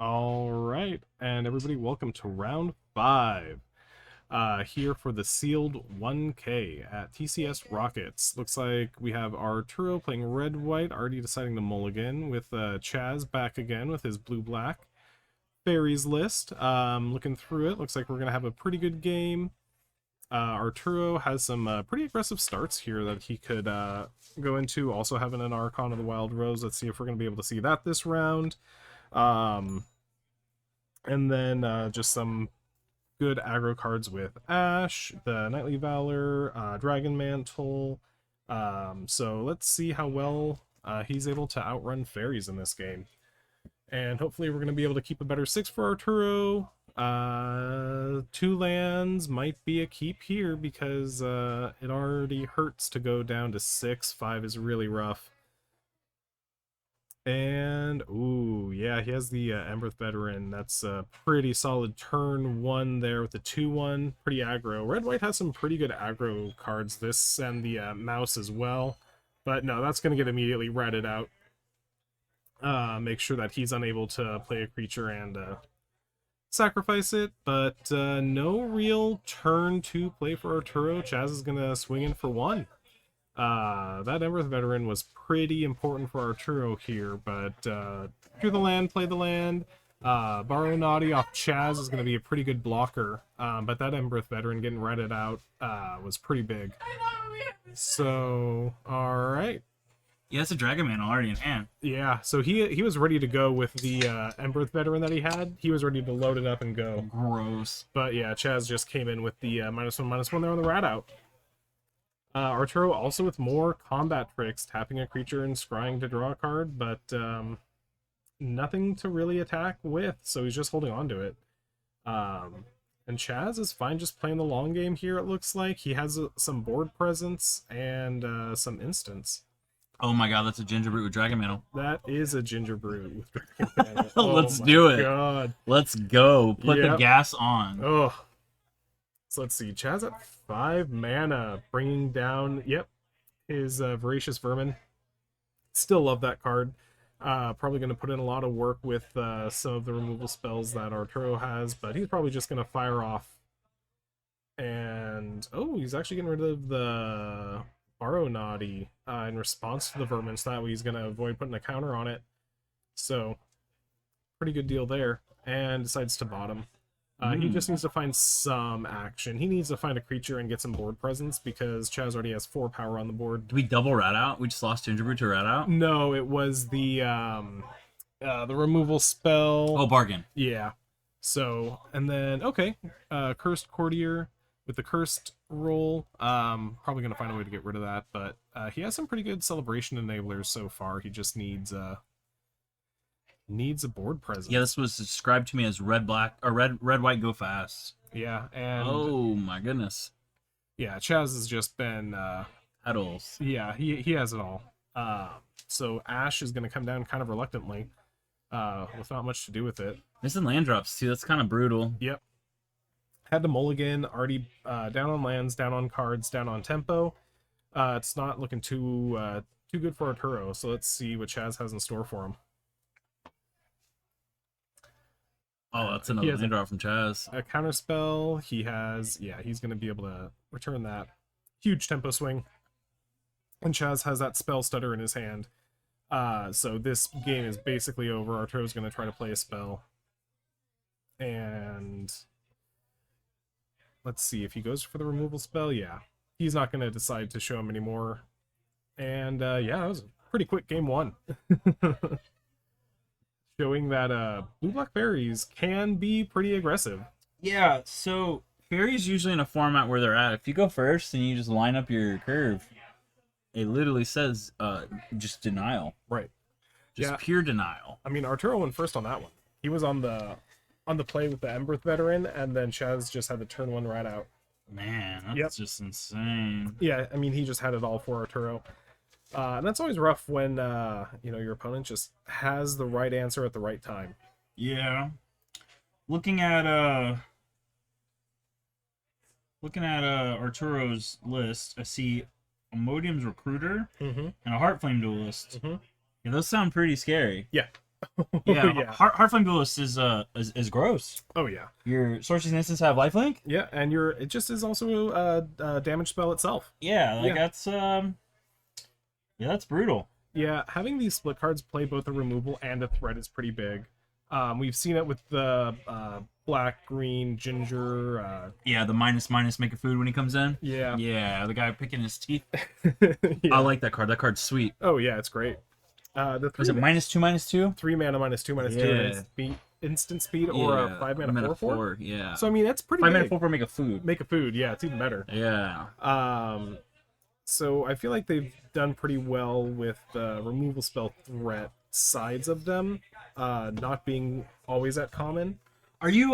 All right, and everybody, welcome to round 5. Here for the sealed 1K at TCS Rockets. Looks like we have Arturo playing red-white, already deciding to mulligan, with Chaz back again with his blue-black fairies list. Looking through it, looks like we're going to have a pretty good game. Arturo has some pretty aggressive starts here that he could go into, also having an Archon of the Wild Rose. Let's see if we're going to be able to see that this round. And then just some good aggro cards with Ash, the Knightly Valor, Dragon Mantle. So let's see how well he's able to outrun fairies in this game. And hopefully we're going to be able to keep a better 6 for Arturo. 2 lands might be a keep here because it already hurts to go down to 6. 5 is really rough. And, ooh, yeah, he has the Embereth Veteran. That's a pretty solid turn 1 there with the 2-1. Pretty aggro. Red-White has some pretty good aggro cards, this and the Mouse as well. But no, that's going to get immediately ratted out. Make sure that he's unable to play a creature and sacrifice it. But no real turn to play for Arturo. Chaz is going to swing in for 1. That Embereth Veteran was pretty important for Arturo here, but do the land, play the land. Borrow Naughty off Chaz is going to be a pretty good blocker, but that Embereth Veteran getting ratted out was pretty big. So, alright. He has a Dragon Man already in hand. Yeah, so he was ready to go with the Embereth Veteran that he had. He was ready to load it up and go. Gross. But yeah, Chaz just came in with the -1/-1 there on the rat out. Arturo also with more combat tricks, tapping a creature and scrying to draw a card, but nothing to really attack with, so he's just holding on to it. And Chaz is fine just playing the long game here, it looks like. He has some board presence and some instants. Oh my god, that's a Gingerbrute with Dragon Mantle. That is a Gingerbrute with Dragon Mantle. Oh Let's do it. God. Let's go. Put the gas on. Oh. So let's see. Chaz at 5 mana, bringing down, his Voracious Vermin. Still love that card. Probably going to put in a lot of work with some of the removal spells that Arturo has, but he's probably just going to fire off. And, oh, he's actually getting rid of the Borrow Naughty in response to the Vermin, so that way he's going to avoid putting a counter on it. So, pretty good deal there. And decides to bottom. He just needs to find some action. He needs to find a creature and get some board presence because Chaz already has 4 power on the board. Did we double rat out? We just lost Gingerbrute to rat out? No, it was the removal spell. Oh, bargain. Yeah. So, and then, okay, Cursed Courtier with the Cursed roll. Probably going to find a way to get rid of that, but he has some pretty good celebration enablers so far. He just needs a board presence. Yeah, this was described to me as red black or red white go fast. Yeah, and oh my goodness. Yeah, Chaz has just been pedals. Yeah, he has it all. So Ash is going to come down kind of reluctantly, with not much to do with it. Missing land drops too. That's kind of brutal. Yep. Had to mulligan, already down on lands, down on cards, down on tempo. It's not looking too good for Arturo. So let's see what Chaz has in store for him. Oh, that's another land drop from Chaz. A counter spell. He has, he's going to be able to return that huge tempo swing. And Chaz has that spell stutter in his hand. So this game is basically over. Arturo's going to try to play a spell. And let's see if he goes for the removal spell. Yeah, he's not going to decide to show him anymore. And that was a pretty quick game 1. Showing that blue-black fairies can be pretty aggressive. Yeah, so fairies usually in a format where they're at. If you go first and you just line up your curve, it literally says just denial. Right. Just pure denial. I mean, Arturo went first on that one. He was on the play with the Embereth Veteran, and then Chaz just had the turn 1 right out. Man, that's just insane. Yeah, I mean, he just had it all for Arturo. And that's always rough when your opponent just has the right answer at the right time. Yeah. Looking at Arturo's list, I see Imodium's Recruiter and a Heartflame Duelist. Yeah, those sound pretty scary. Yeah. Oh Yeah, yeah. Heartflame Duelist is gross. Oh yeah. Your Sorcerer's Instants have lifelink. Yeah, and it just is also a damage spell itself. Yeah, like Yeah. that's yeah, that's brutal. Yeah, having these split cards play both a removal and a threat is pretty big. We've seen it with the black, green, ginger. Yeah, the minus make a food when he comes in. Yeah. Yeah, the guy picking his teeth. Yeah. I like that card. That card's sweet. Oh yeah, it's great. The Was it -2/-2? 3 mana -2/2 Yeah. instant speed or a 5 mana 4/4. Yeah. So I mean that's pretty 5 mana big. 4/4 make a food. Make a food, yeah, it's even better. Yeah. So I feel like they've done pretty well with the removal spell threat sides of them, not being always at common. Are you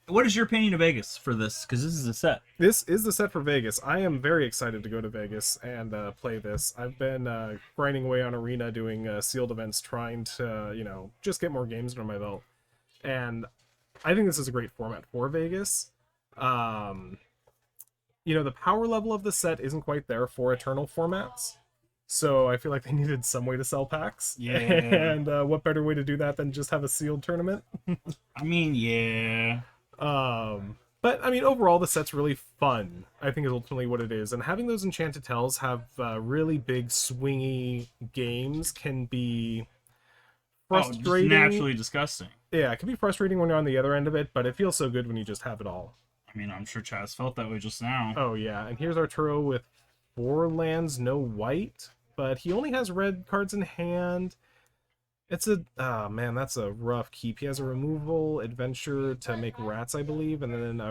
what is your opinion of Vegas for this? Because this is a set. This is the set for Vegas. I am very excited to go to Vegas and play this. I've been grinding away on Arena, doing sealed events, trying to, just get more games under my belt. And I think this is a great format for Vegas. The power level of the set isn't quite there for Eternal formats. So I feel like they needed some way to sell packs. Yeah. And what better way to do that than just have a sealed tournament? I mean, yeah. But I mean, overall, the set's really fun. I think is ultimately what it is. And having those Enchanted Tells have really big, swingy games can be frustrating. Oh, just naturally disgusting. Yeah, it can be frustrating when you're on the other end of it, but it feels so good when you just have it all. I mean, I'm sure Chaz felt that way just now. Oh yeah, and here's Arturo with 4 lands, no white, but he only has red cards in hand. It's man, that's a rough keep. He has a removal, adventure to make rats, I believe, and then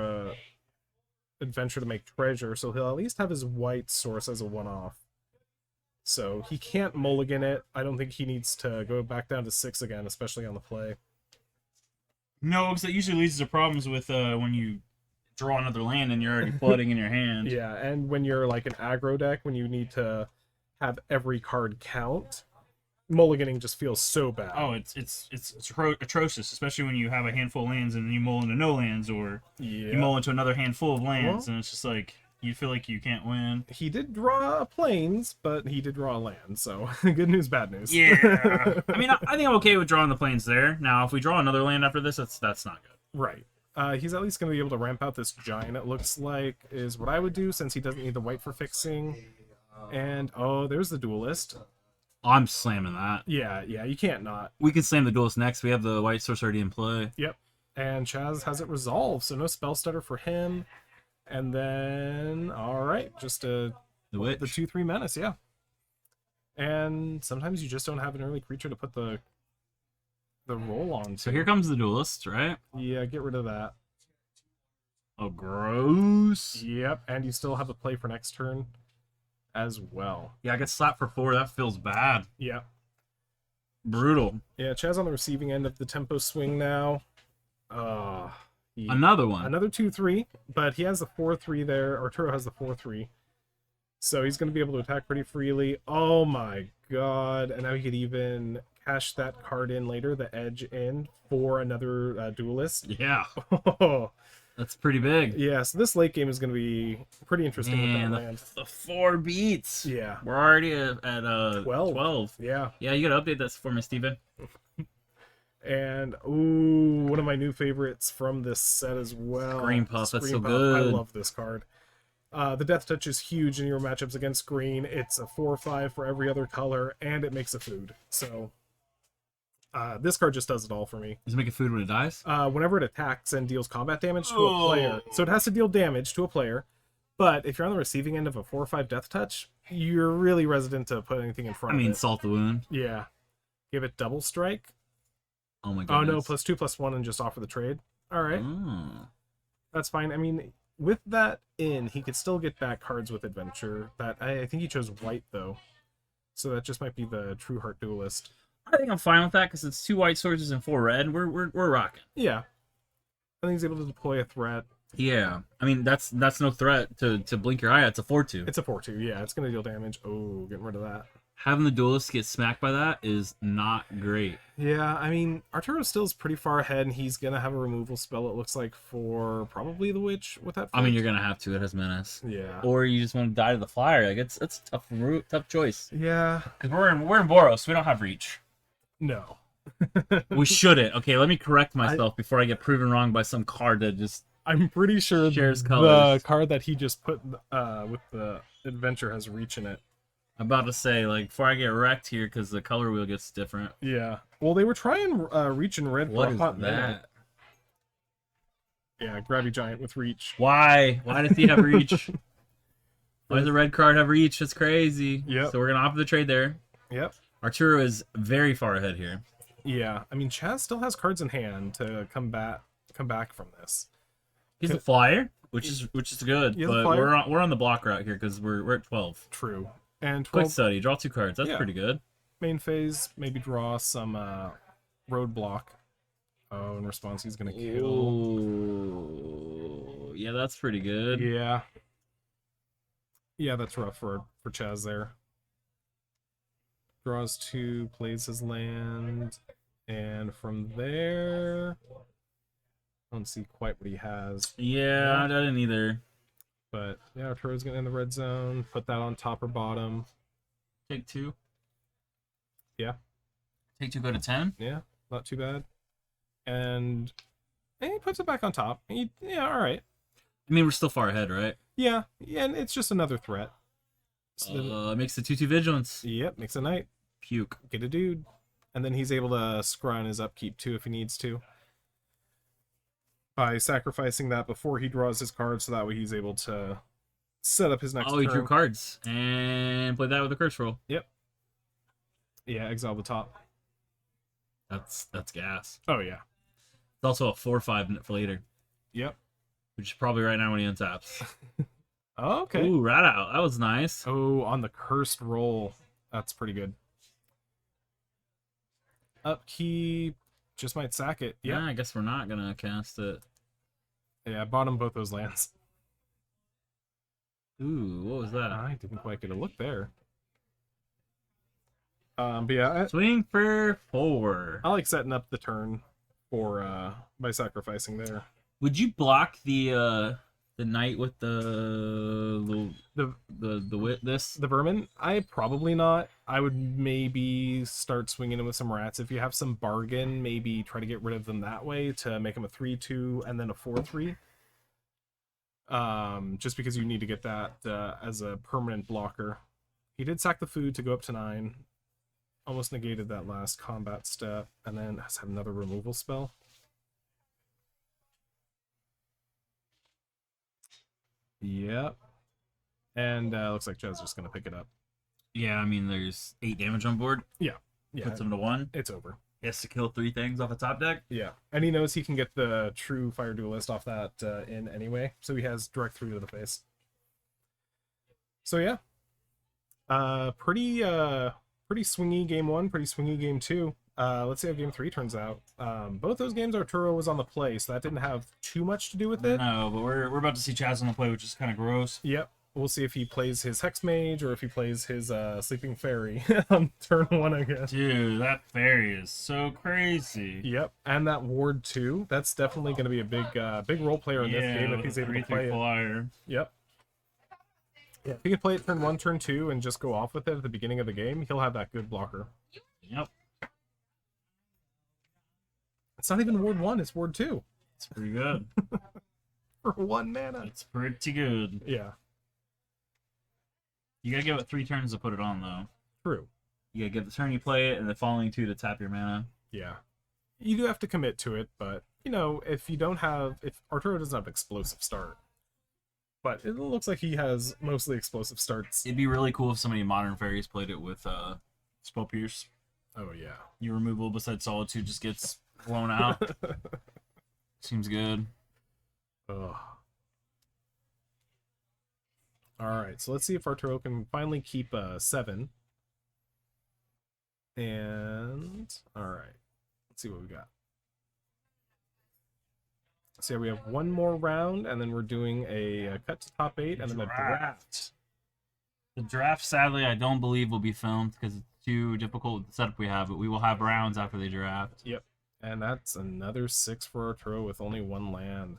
adventure to make treasure, so he'll at least have his white source as a one-off. So he can't mulligan it. I don't think he needs to go back down to 6 again, especially on the play. No, because that usually leads to problems with when you draw another land and you're already flooding in your hand. Yeah, and when you're like an aggro deck, when you need to have every card count, mulliganing just feels so bad. Oh, it's atrocious, especially when you have a handful of lands and then you mull into no lands, or you mull into another handful of lands, and it's just like you feel like you can't win. He did draw planes, but he did draw a land, so good news, bad news. Yeah. I mean, I think I'm okay with drawing the planes there. Now, if we draw another land after this, that's not good. Right. He's at least going to be able to ramp out this giant, it looks like, is what I would do, since he doesn't need the white for fixing. And, oh, there's the Duelist. I'm slamming that. Yeah, you can't not. We can slam the Duelist next. We have the white source already in play. Yep. And Chaz has it resolved, so no spell stutter for him. And then, alright, just the Witch. The 2/3 Menace, yeah. And sometimes you just don't have an early creature to put the roll on. So here comes the Duelist, right? Yeah, get rid of that. Oh, gross. Yep, and you still have a play for next turn as well. Yeah, I get slapped for 4. That feels bad. Yeah. Brutal. Yeah, Chaz on the receiving end of the tempo swing now. Another one. Another 2/3, but he has the 4/3 there. Arturo has the 4/3. So he's going to be able to attack pretty freely. Oh my god. And now he could even cash that card in later, the edge in, for another Duelist. Yeah. Oh. That's pretty big. Yeah, so this late game is going to be pretty interesting with that land. The 4 beats. Yeah. We're already at 12. Yeah. Yeah, you got to update this for me, Steven. And, ooh, one of my new favorites from this set as well. Screen Puff, that's so Puff. good. I love this card. The Death Touch is huge in your matchups against green. It's a 4/5 for every other color, and it makes a food. So, this card just does it all for me. Does it make a food when it dies? Whenever it attacks and deals combat damage to a player. So it has to deal damage to a player, but if you're on the receiving end of a 4/5 Death Touch, you're really resident to put anything in front of it. Salt the wound. Yeah. Give it double strike. Oh my goodness. Oh no, +2/+1 and just offer the trade. Alright. Oh. That's fine. I mean, with that in, he could still get back cards with Adventure. That I think he chose white, though. So that just might be the True Heart Duelist. I think I'm fine with that, because it's 2 white sources and 4 red. We're rocking. Yeah. I think he's able to deploy a threat. Yeah. I mean, that's no threat to blink your eye at. It's a 4/2. It's a 4/2, yeah. It's going to deal damage. Oh, getting rid of that. Having the Duelist get smacked by that is not great. Yeah, I mean, Arturo still is pretty far ahead, and he's going to have a removal spell, it looks like, for probably the Witch with that. I mean, you're going to have to. It has Menace. Yeah. Or you just want to die to the Flyer. Like, it's a tough choice. Yeah. Because we're in Boros. We don't have Reach. No. We shouldn't. Okay, let me correct myself before I get proven wrong by some card that just I'm pretty sure shares the colors. card that he just put with the adventure has reach in it. I'm about to say, like, before I get wrecked here, because the color wheel gets different. Yeah. Well, they were trying reach in red What for a is hot that? minute. Yeah, Grabby Giant with reach. Why? Why does he have reach? Why does For- the red card have reach? That's crazy. Yep. So we're gonna opt for the trade there. Yep. Arturo is very far ahead here. Yeah. I mean, Chaz still has cards in hand to come back from this. He's a flyer, which is good, He has a but flyer. we're on the block route here because we're at 12. True. And Quick 12 study, draw 2 cards. That's Yeah. pretty good. main phase, maybe draw some roadblock. Oh, in response, he's gonna kill. Ooh. Yeah, that's pretty good. Yeah. Yeah, that's rough for Chaz there. Draws 2, plays his land, and from there, I don't see quite what he has. Yeah, I didn't either. But yeah, Arturo's gonna end the red zone. Put that on top or bottom. Take 2. Yeah. Take 2, go to 10. Yeah, not too bad. And he puts it back on top. Yeah, all right. I mean, we're still far ahead, right? Yeah, and it's just another threat. Makes the 2/2 vigilance. Yep, makes a knight. Puke. Get a dude. And then he's able to scry on his upkeep too if he needs to. By sacrificing that before he draws his card, so that way he's able to set up his next turn. He drew cards. And played that with a curse roll. Yep. Yeah, exile the top. That's gas. Oh, yeah. It's also a 4/5 for later. Yep. Which is probably right now when he untaps. Oh, okay. Ooh, rat out. That was nice. Oh, on the cursed roll. That's pretty good. Upkeep. Just might sack it. Yeah, I guess we're not going to cast it. Yeah, I bought him both those lands. Ooh, what was that? I didn't quite get a look there. But yeah, Swing for 4. I like setting up the turn for by sacrificing there. Would you block the knight with the vermin? I probably not. I would maybe start swinging him with some rats. If you have some bargain, maybe try to get rid of them that way to make him a 3/2 and then a 4/3. Just because you need to get that as a permanent blocker. He did sack the food to go up to 9. Almost negated that last combat step, and then has had another removal spell. Yep. And looks like Chad's just going to pick it up. Yeah, I mean, there's 8 damage on board. Yeah. Puts him to 1. It's over. He has to kill 3 things off the top deck. Yeah. And he knows he can get the true Fire Duelist off that in anyway, so he has direct through to the face. So yeah. Pretty swingy game 1, pretty swingy game 2. Let's see how game 3 turns out. Both those games Arturo was on the play, so that didn't have too much to do with it. No, but we're about to see Chaz on the play, which is kind of gross. Yep. We'll see if he plays his Hex Mage or if he plays his Sleeping Fairy on turn 1, I guess. Dude, that fairy is so crazy. Yep, and that Ward too. That's definitely going to be a big role player in this game if he's able to play it. Yep. Yeah, if he can play it turn 1, turn 2, and just go off with it at the beginning of the game, he'll have that good blocker. Yep. It's not even Ward 1, it's Ward 2. It's pretty good. For 1 mana. It's pretty good. Yeah. You gotta give it 3 turns to put it on, though. True. You gotta get the turn you play it, and the following 2 to tap your mana. Yeah. You do have to commit to it, but, you know, if Arturo doesn't have explosive start, but it looks like he has mostly explosive starts. It'd be really cool if somebody in Modern Fairies played it with Spell Pierce. Oh, yeah. Your removal beside Solitude just gets blown out. Seems good. Ugh. Alright, so let's see if Arturo can finally keep 7. And, alright. Let's see what we got. So yeah, we have one more round, and then we're doing a cut to top 8, and then a draft. The draft, sadly, I don't believe will be filmed because it's too difficult with the setup we have, but we will have rounds after they draft. Yep. And that's another 6 for Arturo with only 1 land.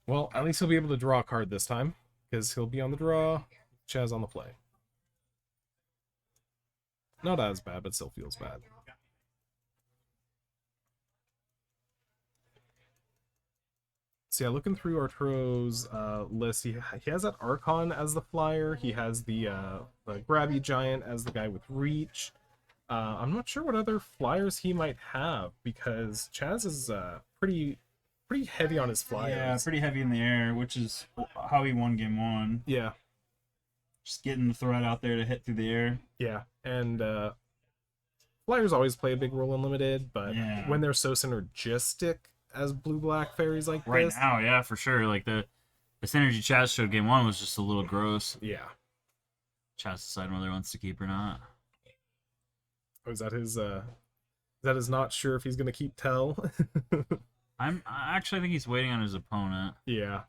Well, at least he'll be able to draw a card this time, because he'll be on the draw, Chaz on the play. Not as bad, but still feels bad. So yeah, looking through Arturo's list, he has that Archon as the flyer. He has the Grabby Giant as the guy with reach. I'm not sure what other flyers he might have because Chaz is pretty heavy on his flyers. Yeah, pretty heavy in the air, which is how he won game 1. Yeah, Just getting the threat out there to hit through the air. yeah, and flyers always play a big role in limited, but Yeah. when they're so synergistic as blue-black fairies like Right this, now, yeah, for sure. Like the synergy Chaz showed game 1 was just a little gross. yeah. Chaz deciding whether he wants to keep or not. Oh, is that his not sure if he's gonna keep Tell? I actually think he's waiting on his opponent. Yeah.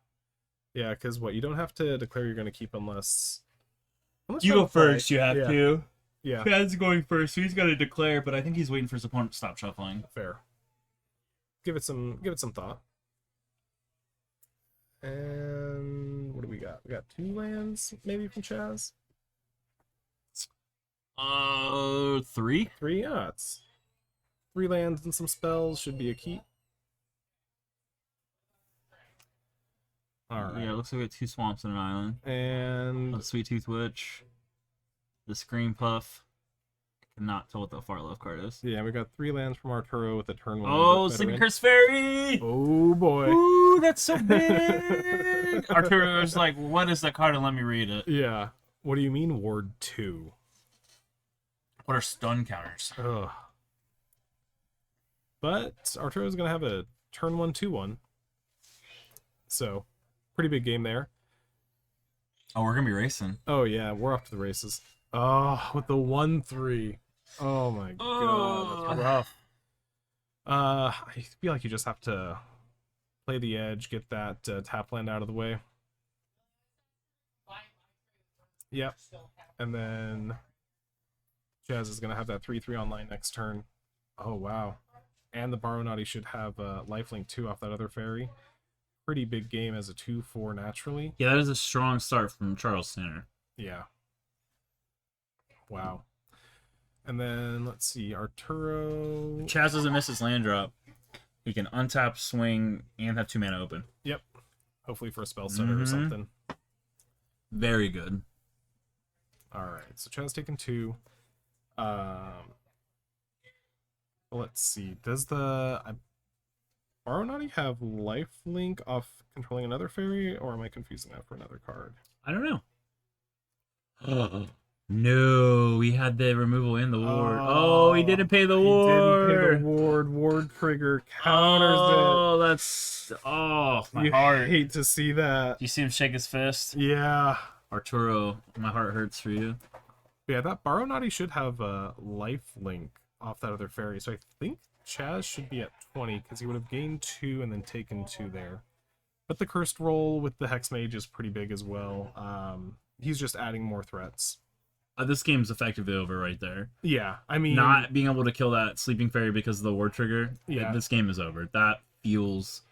Yeah, because what, you don't have to declare you're gonna keep unless You go first, you have yeah. to. Yeah. Chaz's going first, so he's got to declare, but I think he's waiting for his opponent to stop shuffling. Fair. Give it some thought. And what do we got? We got 2 lands maybe from Chaz. 3? 3, yeah, it's 3 lands and some spells should be a keep. All right. Yeah, it looks like we got 2 swamps and an island. And A Sweet Tooth Witch. The Scream Puff. Cannot tell what the far left card is. yeah, we got 3 lands from Arturo with a turn 1. Oh, Sleeping Curse Fairy! Oh boy. Ooh, that's so big! Arturo's like, what is that card? And let me read it. Yeah. What do you mean Ward 2? What are stun counters? Ugh. But Arturo's gonna have a turn 1 2-1. So, pretty big game there. Oh, we're gonna be racing. Oh yeah, we're off to the races. Oh, with the 1-3. Oh my god, that's rough. I feel like you just have to play the edge, get that tap land out of the way. Yep. And then Jazz is gonna have that 3/3 online next turn. Oh wow. And the Baronati should have lifelink too off that other fairy. Pretty big game as a 2/4 naturally. Yeah, that is a strong start from Charles Center. Yeah. Wow. And then let's see, Arturo. Chaz doesn't miss his land drop. He can untap, swing, and have 2 mana open. Yep. Hopefully for a spell setter or something. Very good. All right. So Chaz taking 2. Let's see. Does the Baronati have lifelink off controlling another fairy, or am I confusing that for another card? I don't know. No, we had the removal in the ward. Oh, he didn't pay the ward. He didn't pay the ward. Ward trigger counters Oh, that's my you heart. hate to see that. You see him shake his fist? Yeah. Arturo, my heart hurts for you. Yeah, that Baronati should have a lifelink off that other fairy, so I think Chaz should be at 20 because he would have gained 2 and then taken 2 there. But the cursed roll with the Hex Mage is pretty big as well. He's just adding more threats. This game's effectively over right there. Yeah, I mean, Not being able to kill that sleeping fairy because of the ward trigger. Yeah. This game is over. That feels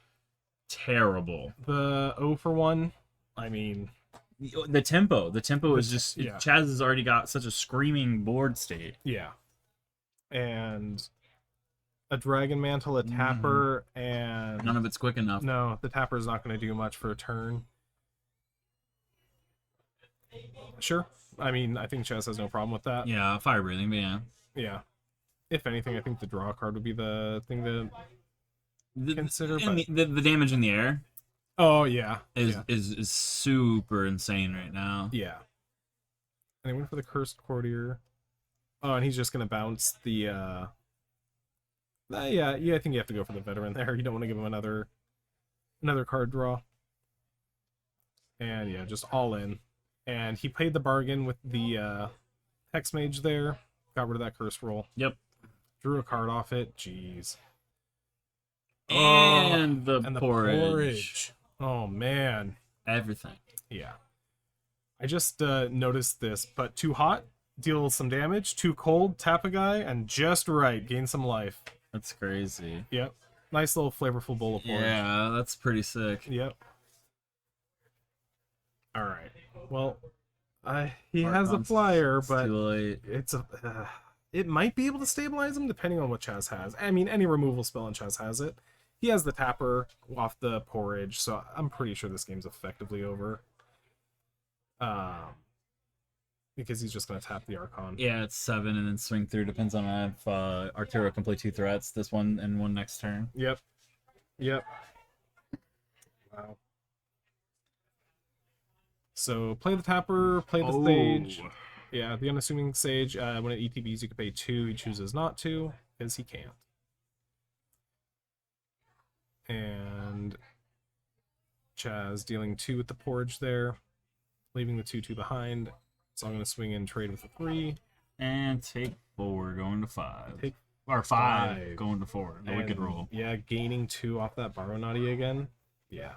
terrible. the 0 for 1. I mean, The tempo is just yeah. Chaz has already got such a screaming board state. yeah, and a Dragon Mantle, a Tapper, and None of it's quick enough. no, the Tapper is not going to do much for a turn. Sure. I mean, I think Chaz has no problem with that. Yeah, fire breathing, but yeah. Yeah. If anything, I think the draw card would be the thing to consider. And But... the damage in the air oh, yeah. is super insane right now. Yeah. And I went for the Cursed Courtier. Oh, and he's just going to bounce the... yeah, I think you have to go for the Veteran there. You don't want to give him another card draw. And yeah, just all in. And he paid the bargain with the Hex Mage there. Got rid of that curse roll. Yep. Drew a card off it. Jeez. And the and the porridge. Oh, man. Everything. Yeah. I just noticed this, but too hot, deal some damage. Too cold, tap a guy, and just right, gain some life. That's crazy. Yep. Nice little flavorful bowl of porridge. Yeah, that's pretty sick. Yep. All right. Well, he has a flyer, but too late. it's a it might be able to stabilize him depending on what Chaz has. I mean, any removal spell in Chaz has it. He has the Tapper off the Porridge, so I'm pretty sure this game's effectively over. Because he's just going to tap the Archon. Yeah, it's 7 and then swing through. Depends on if Arturo can play 2 threats, this one and one next turn. Yep. Wow. So play the Tapper, play the Sage. Yeah, the Unassuming Sage. When it ETBs, you can pay 2. He chooses not to, because he can't. And Chaz dealing 2 with the Porridge there, leaving the 2/2 behind. So I'm going to swing in, trade with a 3. And take 4, going to 5. Take or 5, going to 4. The and, wicked roll. Yeah, gaining 2 off that Baronati again. Yeah.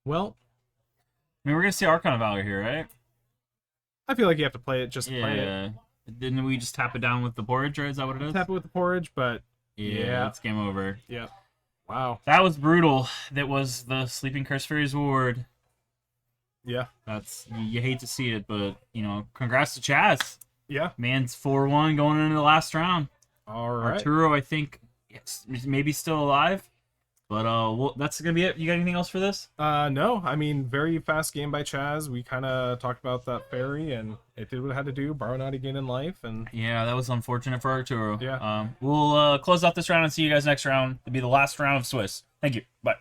Well, I mean, we're going to see Archon of Valor here, right? I feel like you have to play it, just play it. Yeah. Didn't we just tap it down with the Porridge, right? Is that what it is? Tap it with the Porridge, but yeah, it's game over. Yeah. Wow. That was brutal. That was the Sleeping Curse Fairy's Ward. Yeah. That's, you hate to see it, but, you know, congrats to Chaz. Yeah. Man's 4-1 going into the last round. All right. Arturo, I think, yes, maybe still alive. But well, that's going to be it. You got anything else for this? No. I mean, very fast game by Chaz. We kind of talked about that fairy, and it did what it had to do. Baronati gain in life, and yeah, that was unfortunate for Arturo. Yeah. We'll close out this round and see you guys next round. It'll be the last round of Swiss. Thank you. Bye.